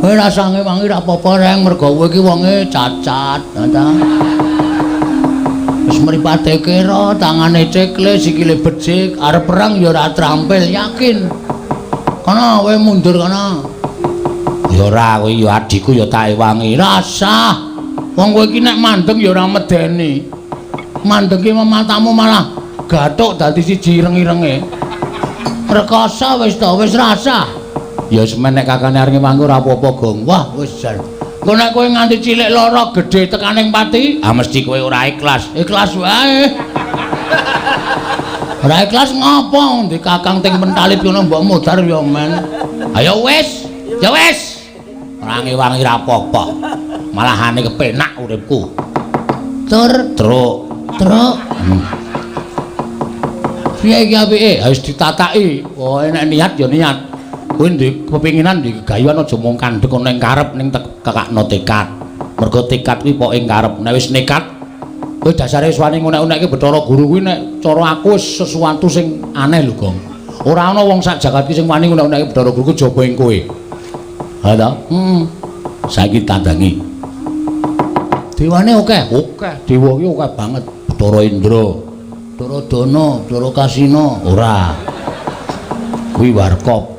Kowe rasange wangi ra apa-apa reng mergo kowe iki wonge cacat, ta. Wis mripate kira, tangane cekle, sikile becik, arep perang ya ora trampil, yakin. Kana kowe mundur kana. Ya ora kowe ya adikku ya tak ewangi. Rasah. Wong kowe iki nek mandeng ya ora medeni. Mandenge matamu malah gathuk dadi siji ireng-irenge. Rekoso wis to, wis rasah. Ya semen nek kakane arep mangku ora apa-apa, Gong. Wah, wis jan. Engko nek kowe nganti cilik lara gedhe tekaning pati, mesti kowe ora ikhlas. Ikhlas wae. Ora ikhlas ngopo? Ndi kakang ting mentalip ngono mbok modar ya men. Ayo wis. Ya wis. Ora ngewangi ra apa-apa. Malahane kepenak uripku. Truk. Piye iki apike? Wis ditataki. Oh, nek niat ya niat. Kowe ndek kepinginan ndek gayuan aja mung kandhek ana ing karep ning kakakno tekad. Mergo tekad kuwi pokoke ing karep. Nek wis nekat, kowe dasare wis wani ngunek-unekke Bathara Guru kuwi nek cara aku wis sesuatu sing aneh lho, Gong. Ora ana wong sak jagat iki sing wani ngunek-unekke Bathara Guru kejaba ing kowe. Ha ta? Saiki tandangi. Dewane akeh. Dewa iki akeh banget. Bathara Indra, Bathara Dana, Bathara Kasina, ora. Kuwi Warkop.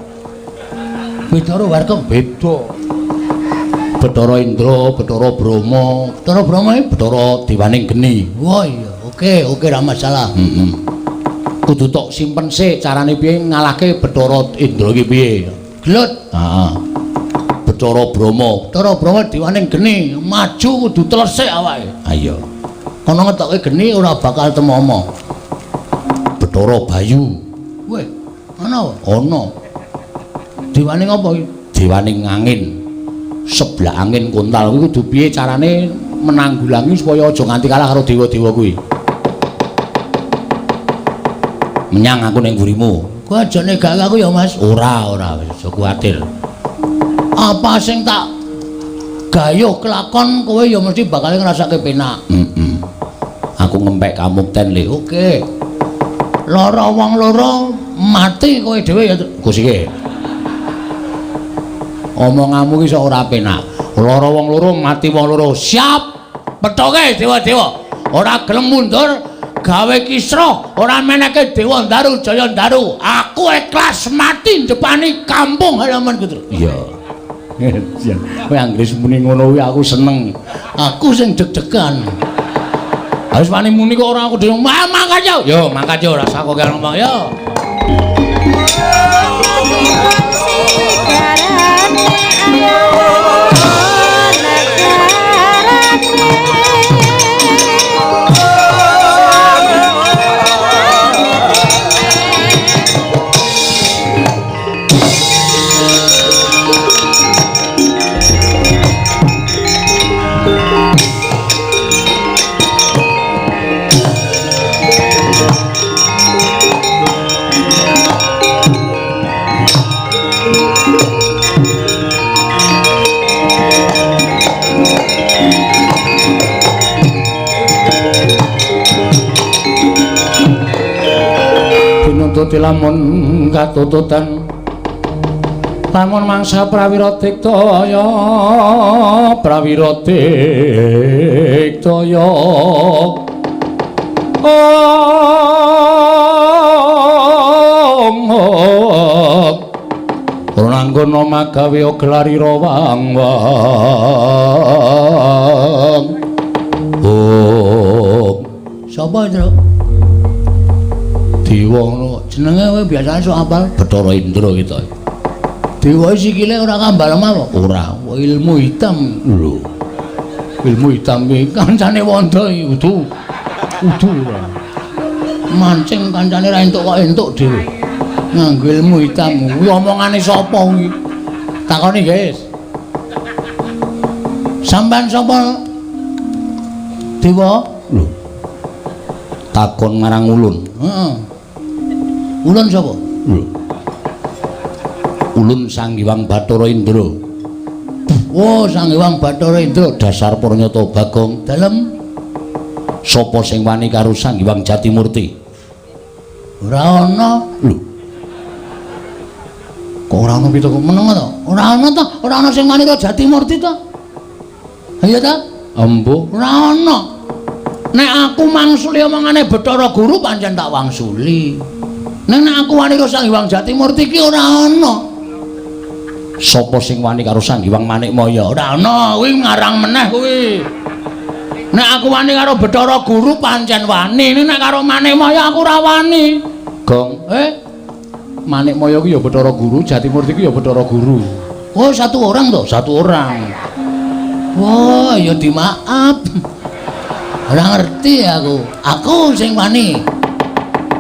Bathara Warkop beda. Bathara Indra, Bathara Brahma. Bathara Brahma iki Bathara Dewaning Geni. Wah iya, oke ra masalah. Kudu tok simpen sik carane piye ngalahke Bathara Indra iki piye. Glut. Heeh. Bathara Brahma Dewaning Geni, maju kudu telesik awake. Ayo. Kono ngetokke geni ora bakal temomo. Bathara Bayu. Weh, ana. Dewaning apa iki? Dewaning angin. Sebelah angin kontal kuwi kudu piye carane menanggulangi supaya aja nganti kalah karo dewa-dewa kuwi. Menyang aku ning ngurimu. Kowe aja negak aku ya, Mas. Ora, wis aja kuwatir. Apa sing tak gayuh kelakon kowe ya mesti bakal ngrasake penak. Aku ngempek kamukten le. Oke. Lara wong loro mati kowe dhewe ya Gus iki. Omonganmu iki sok ora penak. Lara wong loro mati wong loro. Siap. Pethoke dewa-dewa. Ora gelem mundur gawe kisra, ora meneke Dewa Ndaru Jaya Ndaru. Aku ikhlas mati ndepani kampung halaman gitu. Iya. Kowe anggere muni ngono kuwi aku seneng. Aku sing deg-degan. Harus wani muni kok ora aku dhewe mangkat yo. Yo mangkat yo rasa kok ngomong yo. Tuti lamun katututan lamun mangsa prawira diktaya Ranggana magawe gelari rawang-wang. Sapa itu? Dewa ngono. Jenenge kowe biasane sok apal Bathara Indra gitu. Dewa sikile ora kambal apa? Ora, ilmu hitam lho. Ilmu hitam iki kancane Wanda iki udu ora. Mancing kancane ra entuk kok entuk dhewe. Nganggo ilmu hitam. Kuwi omongane sapa kuwi? Takoni, guys. Sampeyan sapa? Dewa? Lho. Takon ngarang ulun. Heeh. Ulun sapa? Lho. Ulun Sang Hyang Bathara Indra. Oh, Sang Hyang Bathara Indra dasar Pranyata Bagong. Dalem sapa sing wani karo Sang Hyang Jatimurti? Ora ana. Lho. Kok ora ana pitakonan meneng to? Ora ana sing wani karo Jatimurti to. Iya ta? Embuh, ora ana. Nek aku mangsuli omongane Bathara Guru pancen tak wangsuli. Nek aku wani karo Sang Hyang Jatimurti ki ora ana. Sapa sing wani karo Sang Hyang Manikmaya? Ora ana, kuwi ngarang meneh kuwi. Nek aku wani karo Bathara Guru pancen wani, nek karo Manikmaya aku ora wani. Gong, Manikmaya ku ya Bathara Guru, Jatimurti ku ya Bathara Guru. Oh, satu orang toh, satu orang. Wah, ya dimaaf. Ora ngerti aku. Aku sing wani.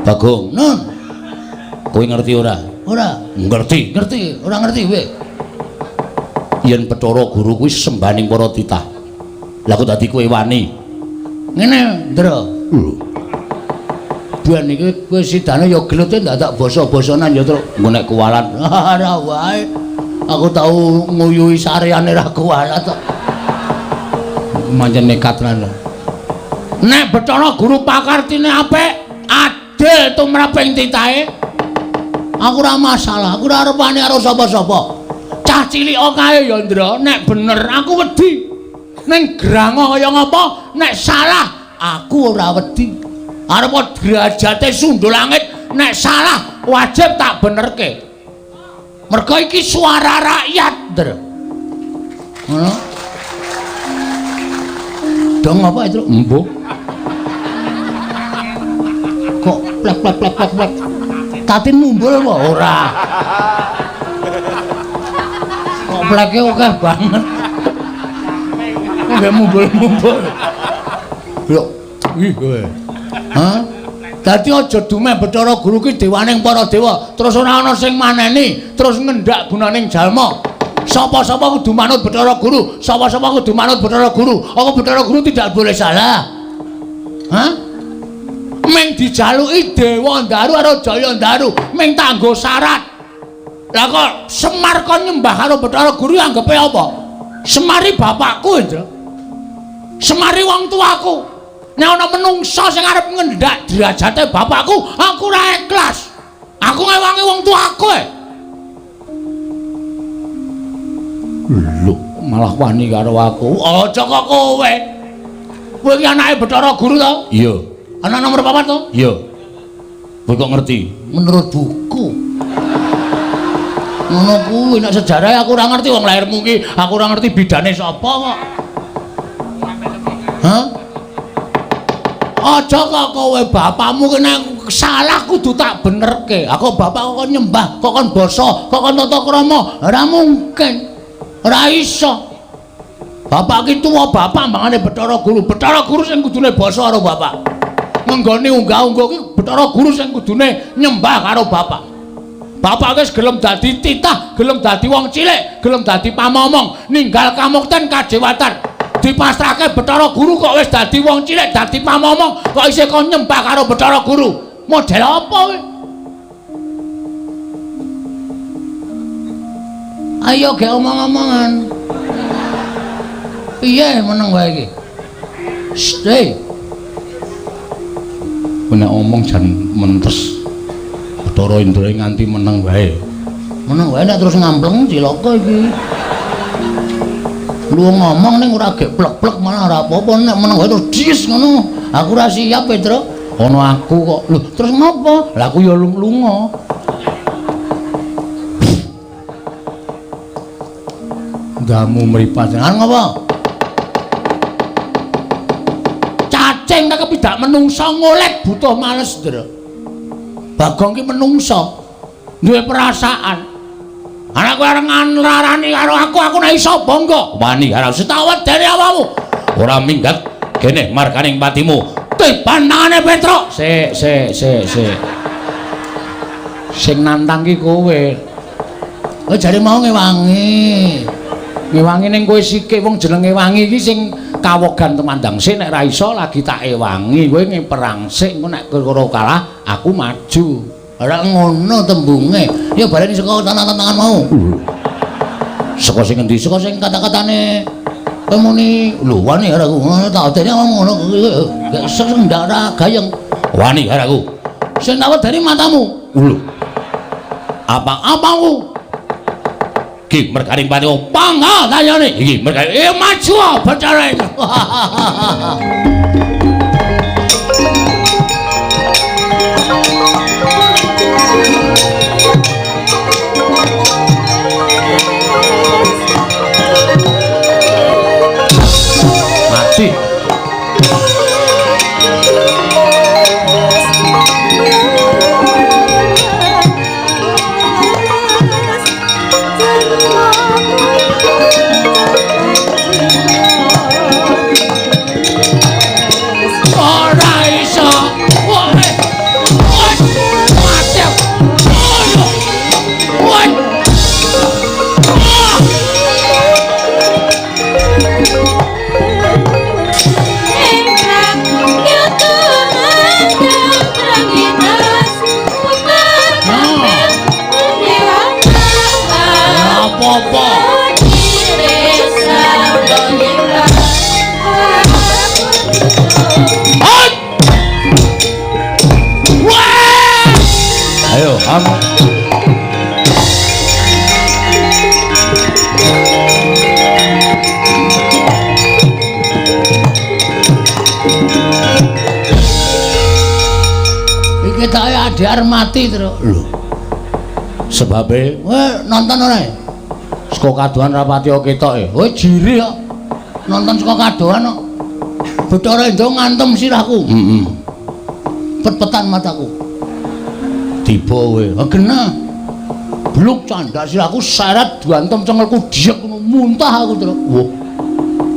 Bagong, Nun. Kowe ngerti ora? Ora. Ngerti, ora ngerti kowe. Yen Bathara Guru kuwi sembaning para titah. Lah kok dadi kowe wani? Ngene, Ndra. Ben iki kowe sidane ya glete ndak tak basa-basanan ya terus engko nek kuwalat. Ora wae. Aku tau nguyuhi sareane ra kuwalat kok. Manjen nekat lan. Nek Bathara Guru pakartine apik, adil tumraping titahe. Aku ora masalah, aku ora arep wani karo sapa-sapa. Cah cilik kae ya Ndra, nek bener aku wedi. Ning grango kaya ngapa, nek salah aku ora wedi. Arep derajate sundul langit, nek salah wajib tak benerke. Mergo iki suara rakyat, Ndra. Ngono. Dong apa itu? Embuh. Kok plek. Tatin mumbul apa ora? Kok pleke akeh banget. Kok mumbul. Lho, wih kowe. Hah? Dadi aja dumeh Bathara Guru ki dewaning para dewa, terus ora ana sing maneni, terus ngendak gunaning jalma. Sapa-sapa kudu manut Bathara Guru, sapa-sapa kudu manut Bathara Guru. Apa Bathara Guru tidak boleh salah? Hah? Meng dijaluki Dewa Ndaru karo Jaya Ndaru, meng tanggo syarat. Lah kok Semar kon nyembah karo Bathara Guru anggepe apa? Semari bapakku, Ndra. Semari wong tuaku. Nek ana menungsa sing arep ngendak derajate bapakku, aku ora ikhlas. Aku ngewangi wong tuaku. Lho, malah wani karo aku. Aja kok kowe. Kowe iki anake Bathara Guru to? Iya. Anak nomor 4 to? Iya. Kowe kok ngerti? Menurut buku. Ngono kuwi nek sejarah aku ora ngerti wong lairmu ki, aku ora ngerti bidane sapa kok. Hah? Aja kok kowe bapakmu ki nek salah kudu tak benerke. Aku bapak kok nyembah, kok kon basa, kok kon tata krama. Ora mungkin. Ora iso. Bapak ki tuwa bapak mangane Bathara Guru. Bathara Guru sing kudune basa karo bapak. Nggone unggah-ungguh ki Bathara Guru sing kudune nyembah karo bapak. Bapak wis gelem dadi titah, gelem dadi wong cilik, gelem dadi pamomong, ninggal kamukten kadewatan. Dipasrahke Bathara Guru kok wis dadi wong cilik, dadi pamomong, kok isih kon nyembah karo Bathara Guru. Model apa kowe? Ayo ge omong-omongan. Piye meneng wae iki? Stay. Nek omong jan mentes. Bathara Indra nganti meneng wae. Meneng wae nek terus ngampleng cilaka iki. Lu ngomong ning ora gek plek-plek malah ora apa-apa nek meneng wae terus dis ngono. Aku ora siap, Petro. Ono aku kok. Lho, terus ngopo? Lah aku ya lunga. Damu mripat jenengan ngopo? Cacing tak kepidak menungsa ngolet butuh males, Ndra. Bagong ki menungsa. Duwe perasaan. Anak kowe areng nlarani karo aku nek iso bangga. Wani karo setawet dari awakmu. Ora minggat kene markaning patimu. Tipanane Petro. Sing nantang ki kowe. Kowe jare mau ngewangi. Ngewangi ning kowe sikik wong jenenge wangi iki sing kawogan temandang sik nek ra iso lagi tak ewangi kowe ngeperang sik engko nek kowe kalah aku maju. Ora ngono tembunge. Ya baleni saka tangan-tangan mau. Saka sing endi? Saka sing kata-katane kowe muni lho wani karo aku. Ngono tak dene ngono gak sing ndak ora gayeng. Wani karo aku. Sing tak dari matamu. Lho. Apa-apamu? iki mergaring pati pangga tanyane iki mergaring maju Bathara mati iki tak adhar mati terus lho sebabe nonton ora saka kadohan rapati ketoke jiri kok nonton saka kadohan kok Bathara Indra ngantem sirahku pet-petan mataku tiba kowe genah bluk candak sirahku seret diantem cengelku diek ngono muntah aku terus wah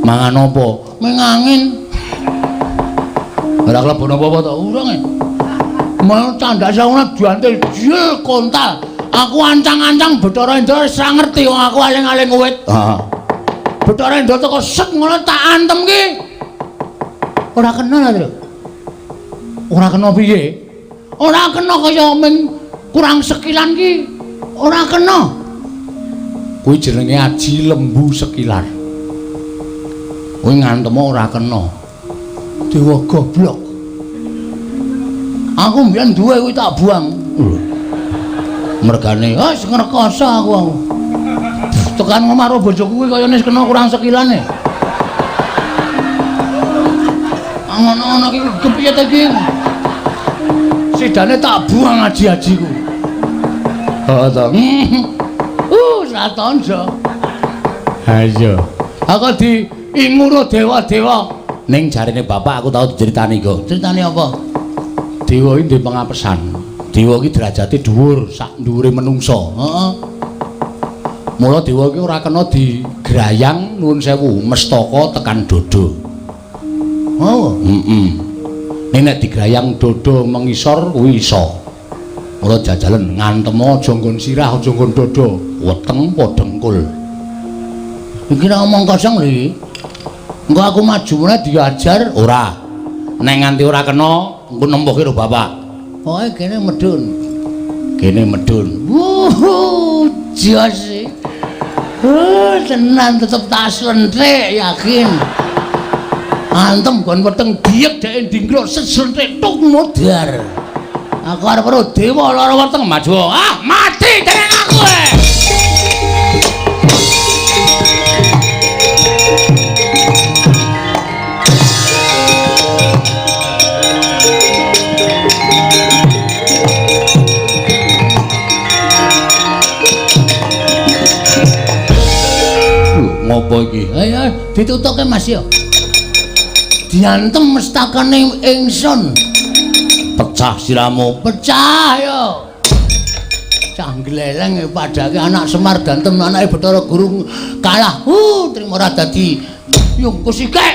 mangan apa mengangin ora klebon apa-apa to urang mau candak sauna diantil jil kontal aku ancang-ancang Bathara Indra ora ngerti wong aku aling-aling wit heeh Bathara Indra teko set ngono tak antem ki ora kena lho ora kena piye ora kena kaya men kurang sekilan ki ora kena kuwi jenenge aji lembu sekilar kuwi ngantem ora kena dewa goblok aku mbiyen duwe kuwi tak buang mergane wis ngrekoso aku tekan ngomah karo bojoku kuwi kaya wis kena kurang sekilane ngono-ngono iki kepiye ta iki sidane tak buang aji-ajiku heeh to satonjo ha iya aku diinguro dewa-dewa ning jarine bapak aku tau diceritani kok ceritane apa dewa iki ndek pengapesan dewa iki derajate dhuwur sak dhuwure menungsa heeh mula dewa iki ora kena digrayang nuwun sewu mestaka tekan dodo oh nek digrayang dodo mengisor kuwi iso mula jajalen ngantem aja nggon sirah aja nggon dodo weteng padha dengkul iki ngomong kosong lho engko aku maju meneh diajar ora nek nganti ora kena engko nempuke karo bapak pokoke kene medun jos tenan tetep tak slenthik yakin antem kon weteng diek dhek ndingkluk seslenthik tuk modar aku arep karo dewa lara weteng maju mati dengan aku ngopo iki ayo ditutuke Mas yo diantem mestakane ingsun pecah siramu pecah yo cah gleleng padake anak Semar dantem anake Bathara Guru kalah trimo ora dadi yungkus iki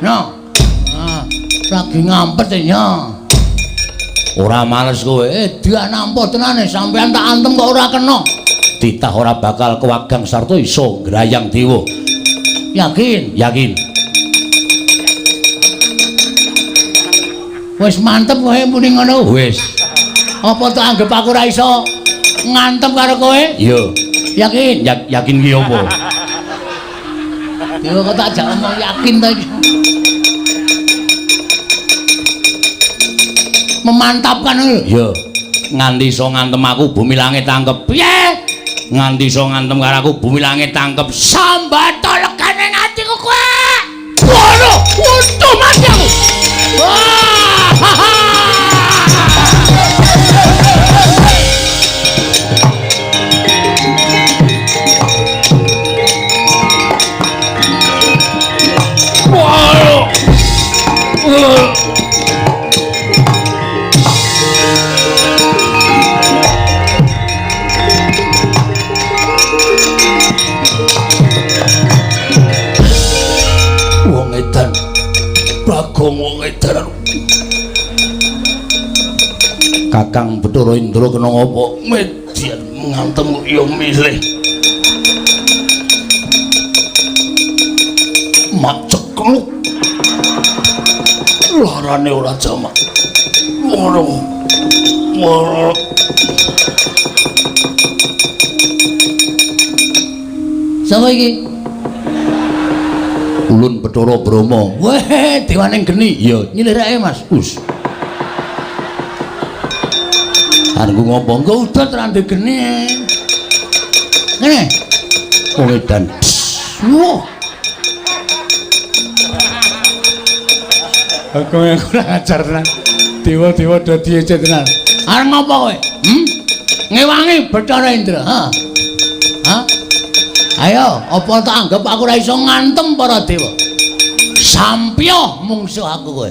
no lagi ngampet ya ora males kowe dianampa tenane sampean tak antem kok ora kena titah ora bakal kewagang sarta iso grayang dewa yakin wis mantep kowe muni ngono wis apa tak anggap aku ora iso ngantem karo kowe iya yakin ki apa dewa kok tak jak ngomong yakin ta iki memantapkan lho iya nganti iso ngantem aku bumi langit anggap piye nganti iso ngantem karo aku bumi langit tangkep sambata legane atiku kowe. Waduh, untung mati aku. Bagong wong edan. Kakang Bathara Indra kena ngapa? Medyan ngantem ya milih. Macekluk. Larane ora jamak. Ngono. Sapa iki? Ulun Bathara Brahma. Weh, dewaning geni. Ya, nyilirake Mas. Us. Arengku ngopo? Engko udot rande geni. Ngene. Wong edan. Wah. Aku yang kurang ajar tenan. Dewa-dewa dadi ece tenan. Arep ngopo kowe? Ngewangi Bathara Indra, ha? Hah? Ayo, apa tak anggap aku ora iso ngantem para dewa? Sampya mungsuh aku kowe.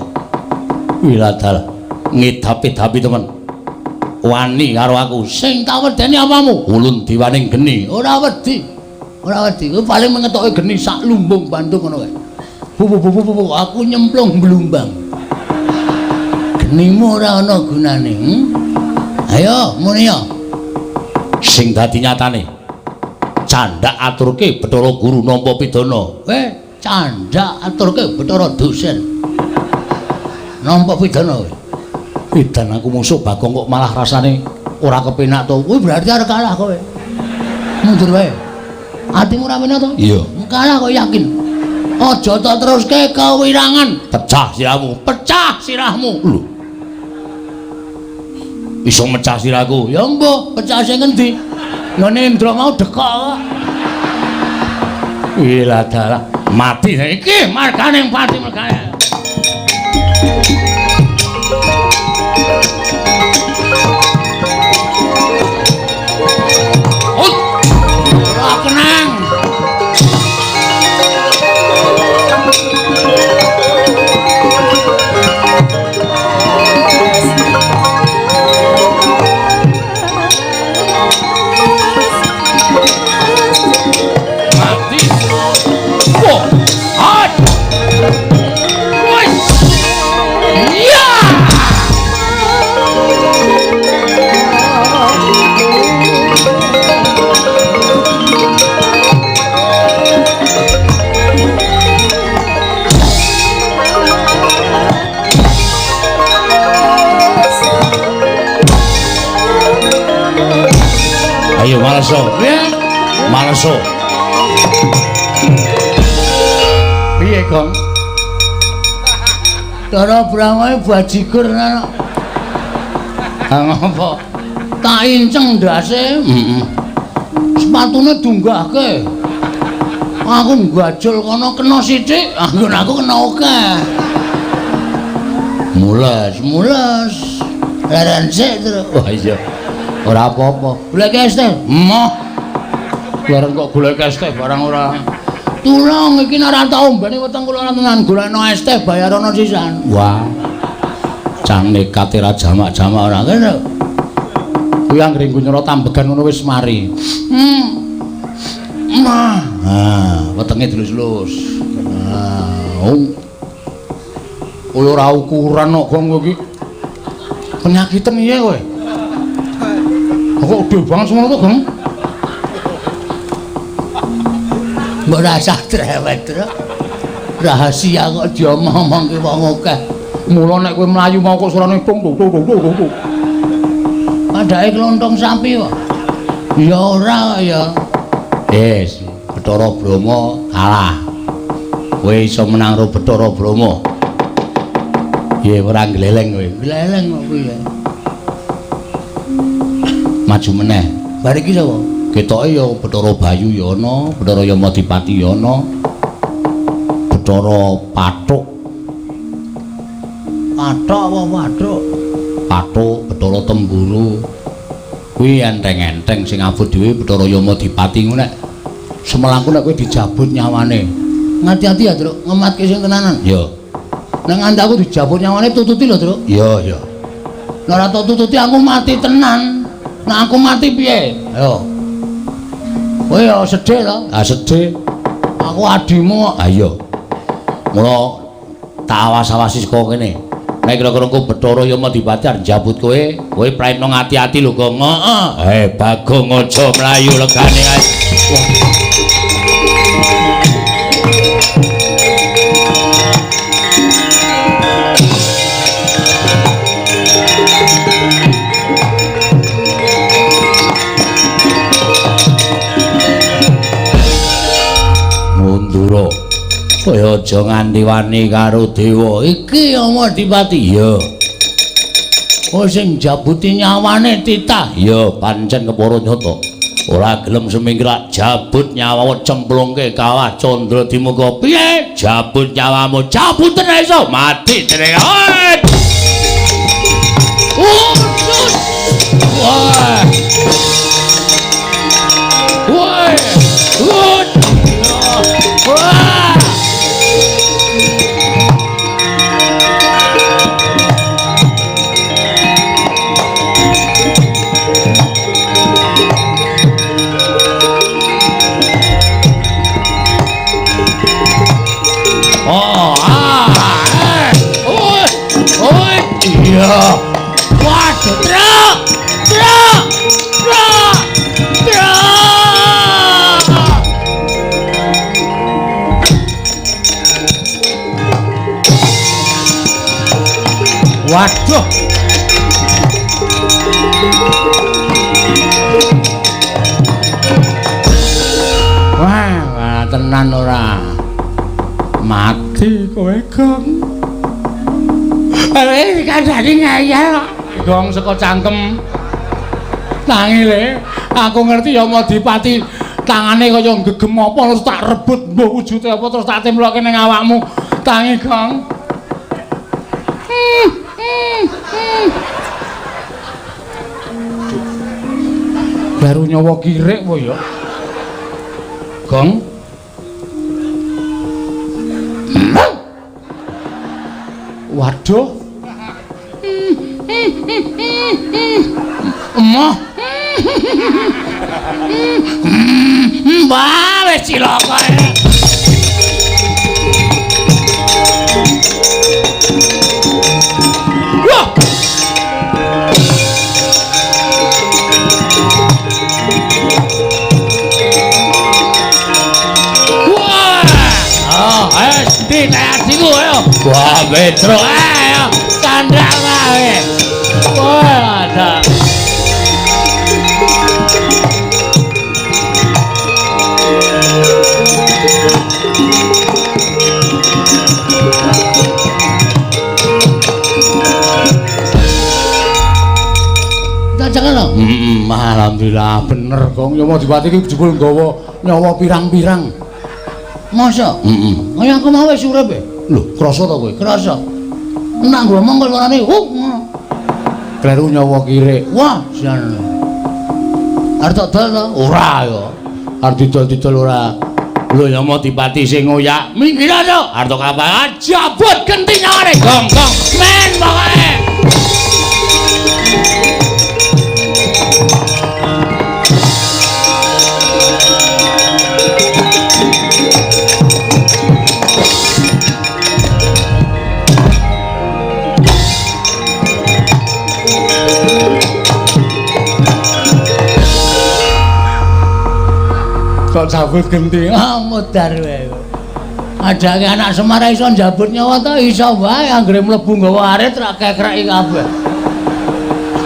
Wiladal ngedapi-dapi temen. Wani karo aku sing tak wedeni apamu? Ulun diwaning geni. Ora wedi. Ora wedi. Kowe paling mengetoke geni sak lumbung Bandung ngono kowe. Bu, aku nyemplung blumbang. Genimu ora ana gunane. Ayo, muni ya. Sing dadi nyatane candak aturke Bathara Guru nampa pidana. Candak aturke Bathara dosen. Nampa pidana kowe. Edan aku musuh Bagong kok malah rasane ora kepenak to. Kuwi berarti arep kalah kowe. Mundur wae. Atimu ora penak to? Iya. Kalah kok yakin. Aja tak teruske kewirangan. Pecah sirahmu. Lho. Iso mecah sirahku. Ya mbok, pecah sing endi? Ngene Indra mau dekok. Gila dalah, mati iki margane pati margane. Ora kenang. Ayo Malaso. Malaso. Piye, Gong? Cara Brahma bajigur ana. Ngapa? Tak inceng ndase. Sepatune dunggahke. Aku nggajul kono kena sithik, anggon aku kena akeh. Mules. Leren sik terus. Wah iya. Ora apa-apa. Golek es teh. Moh. Bareng kok golek es teh barang ora. Tulung iki ora tau mbene weteng kula tenan golekno es teh bayarono sisan. Wah. Cang nekat ra jamak-jamak ora kene. Kuwi anggere nyoro tambegan ngono wis mari. Nah, wetenge dilus-lus. Kowe ora ukuran kok Gong iki. Penyakiten iye kowe. Kok udah banget semua tuh, Gong? Mbak rasa cerewet, rahasia kok diomong-omong ke wong akeh. Mula nek kowe mlayu mau kok surane tung. Padahal kelontong sapi kok. Ya ora ya. Bathara Brahma kalah. Kowe iso menang karo Bathara Brahma. Ya ora gleleng kowe. Gleleng kok kowe. Maju meneh. Bar iki sapa? Ketoke ya Bathara Bayu ya ana, Bathara Yamadipati ya ana. Bathara Pathuk. Pathuk apa Pathuk? Pathuk, Bathara Temburu. Kuwi enteng-enteng sing abot dhewe Bathara Yamadipati ngono nek semelaku nek kowe dijabut nyawane. Ngati-ati ya, Truk, ngematke sing tenanan. Ya. Nek nganti aku dijabut nyawane tututi lho, Truk. Iya, iya. Nek ora tututi aku mati tenan. Nek aku mati piye? Ayo. Kowe ya sedih to? Ah sedih. Aku adimu kok. Ah iya. Mula tak awas-awasi saka kene. Nek kira-kira engko Bathara Yamadipati arep njabut kowe praetno ngati-ati lho, Gong. Heeh. Bagong aja mlayu legane ae. Mundura. Kaya aja nganti wani karo dewa. Iki Yamadipati ya. Oh sing jabuti nyawane titah ya pancen kepara nyata. Ora gelem semingkrak jabut nyawamu cemplungke kawah Candra Dimuka. Piye? Jabut nyawamu jabuten iso mati jenenge. Wah. Wah. Wah. Iya. Waduh, truk. Waduh. Wah, tenan ora. Mati kowe, Gong. Kandhane ngayal kok. Gong saka cangkem. Tangile, aku ngerti Yamadipati tangane kaya gegem apa terus tak rebut mbok wujude apa terus tak temloke ning awakmu. Tangi, Gong. Baru nyawa kirik po ya. Gong. Waduh. Emoh. Mbah wis cilaka. Wah. Ditayasiku ayo. Wah, Petro ayo. Kandang wae. Wah, ada. Jangan lho. Alhamdulillah bener, Gong. Yamadipati iki jebul nggawa nyawa pirang-pirang. Masa? Kaya aku mau wis urip e. Lho, krasa ta kowe? Krasa. Enak ngomong kok warane. Kleru nyawa kirik. Wah, jan. Arep tak dol ta? Ora ya. Arep didol-didol ora. Lho Yamadipati sing ngoyak. Minggir to. Arep kapan jabut genti nyawane. Gong, men pokoke. Kok cabut genti mudar wae. Ajake anak Semar iso njabut nyawa ta iso wae anggere mlebu nggawa arit rak kekreki kabeh.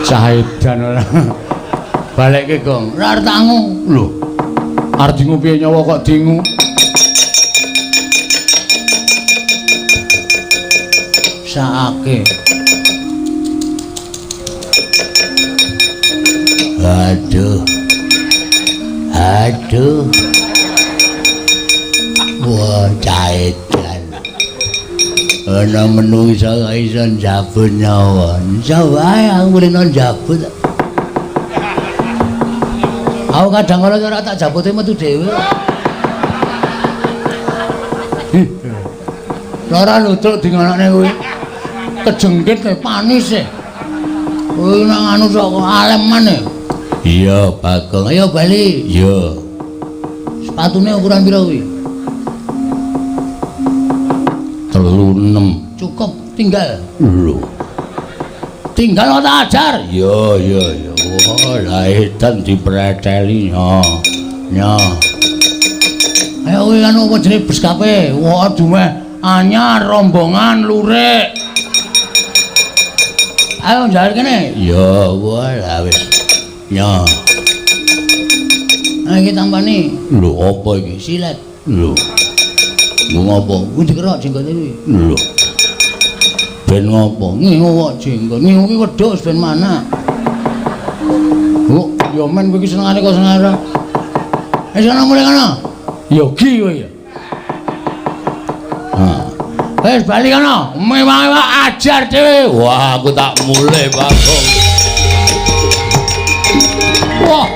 Saedan ora. Balekke, Gong. Ora arep tangu. Lho. Arep dingu piye nyawa kok dingu? Saake. Aduh. Aduh. Wah, caedan. Ana menungsa kok iso njabut nyawa. Iso wae aku mrene njabut. Aku kadang kala ora tak jabute metu dhewe. Ora lutruk dingonokne kuwi. Kejengkit panis e. Kuwi nang anu sok aleman e. Iya, Bagong. Ayo bali. Iya. Sepatune ukuran pira kuwi? 36. Cukup tinggal. Lho. Tinggal tak ajar. Iya, iya, iya. Wah, lah edan dipreteli nya. Nya. Ayo kuwi anu apa jenenge bus kape? Wah, dumeh anyar rombongan lurik. Ayo jalan kene. Ya, wah lah wis. Ya. Ayo kita tampani. Lho, apa iki? Silet. Lho. Ngopo? Kuwi dikerok jenggote kuwi. Lho. Ben ngopo? Ngingu kok jenggot. Ngingu ki wedhus ben mana? Oh, ya men kuwi senengane kok senengane. Wis ana mulih kana. Yogi kowe ya. Wis bali kana, mewah-mewah ajar dhewe. Wah, aku tak mulih, Bagong. Wah.